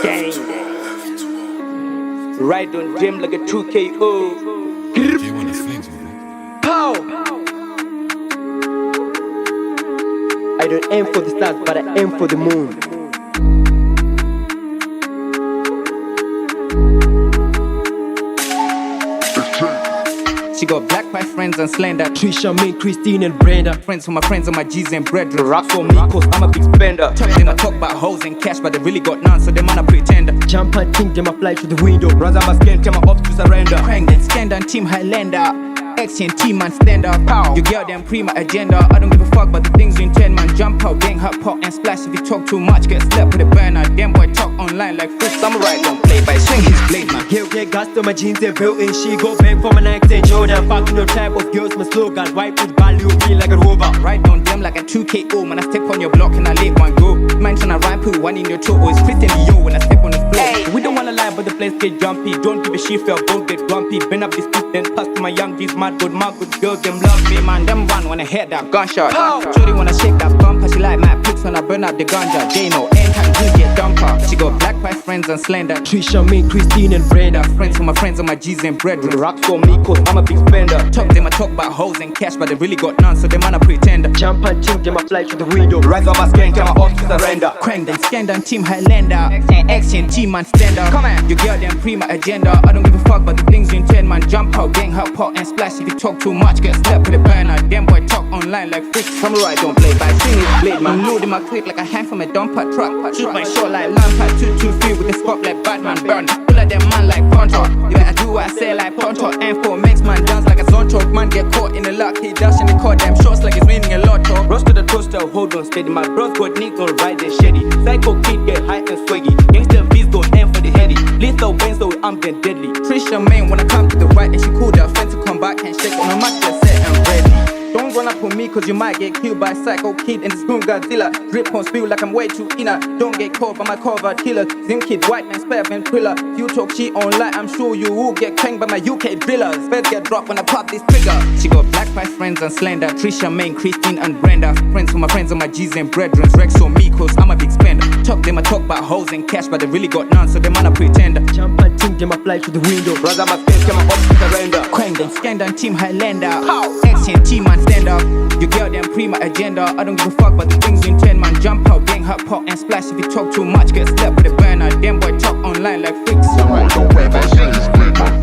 Gang. Ride on them like a 2KO. Pow! I don't aim for the stars, but I aim for the moon. She got black pie friends and slender. Trisha, me, Christine and Brenda. Friends for my friends and my G's and brethren. Rock for me, cause I'm a big spender. Talk them, I talk about hoes and cash, but they really got none, so them man a pretender. Jump and think them, I fly through the window. Brother, my skin, tell my ops to surrender. Crank and scanned and team Highlander. X and team man stand up. Pow. You girl them pre my agenda. I don't give a fuck about the things you intend, man. Jump out, gang, hot pot and splash. If you talk too much, get slapped with a burner. Damn boy talk online like full samurai. Don't play by swing his blade, man. He'll get gas to my jeans and belt and she go back for my Nike and Jordan. Fucking no type of girls, my slogan. Wipe with value, me like a rover. Ride on them like a 2KO. Man, I step on your block and I let one go. Man tryna rhyme, put one in your toe. It's Christian yo when I step on the floor. Hey. We don't wanna lie, but the place get jumpy. Don't give a shit, feel don't get grumpy. Bend up this street, then pass to my young G's. Mad good girls, them love me, man. Them run when I head that gunshot. Shorty wanna shake that bumper. She like my pics when I burn up the ganja. They know anytime you get dumper. She got black pie friends and slender. Trisha, me, Christine and Brenda. Friends for my friends and my G's and brethren. Rock for me, cause I'm a big spender. Talk them, I talk about hoes and cash, but they really got none, so them man a pretender. Jump and think them, I fly through the window. Rise up my skin, tell my ops to surrender. Crank them, scanned and team Highlander. X and team man stand up. Come on, you girl them pre my agenda. I don't give a fuck about the things you intend, man. Jump out, gang, hot pot and splash. If you talk too much, get slapped with a burner. Damn boy talk online like fish. Samurai don't play by swing his blade, man. Loading my clip like a hand from a dumper truck. Shoot my shot like Lampard, 2-2-3 with a scope like Batman burn. Pull at them man like Ponto. You better do what I say like Ponto. M4 makes man dance like a zonto. Man get caught in the lock, he dash and he caught them shots like he's winning a lotto. Roastar the toaster, hold on steady. My bros got niggas on ride and shady. Psycho kid get high and swaggy. Gangster V's go aim for the heady. Lethal Benz so I'm getting deadly. Trisha main when I come to the right and she cool the friend to come back and shake on her match get set and ready. Don't run up on me cause you might get killed by Psycho Kid and this goon Godzilla. Drip on spill like I'm way too inner. Don't get caught by my covert killer. Zim Kid, white man, spare and thriller. You talk shit online, I'm sure you will get cranked by my UK drillers. Feds get dropped when I pop this trigger. She got black pie friends and slender. Trisha, main, Christine and Brenda. Friends for my friends and my G's and brethren. Rex on me cause I'm a big spender. Talk them, I talk about hoes and cash, but they really got none, so them man a pretender. Jump and think them, I fly through the window. Brother, my skin, tell my ops to surrender. Crank them, scanned and team Highlander. X and team man stand up. You girl them pre my agenda. I don't give a fuck about the things you intend, man. Jump out, gang, hot pot and splash. If you talk too much, get slapped with a burner. Damn boy talk online like freaks.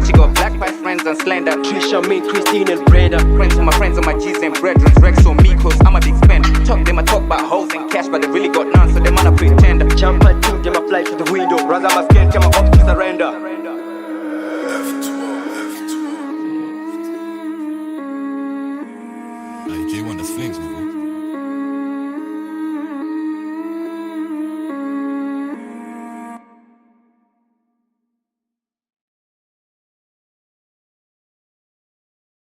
She got black pie friends and slender. Trisha, me, Christine and Brenda. Friends for my friends and my G's and brethren. Rex on me cause I'm a big spender. Talk them, I talk about hoes and cash, but they really got none, so them man a pretender. Jump and think them, I fly through the window. Brother, my skin, tell my ops to surrender. G1 the flings, man.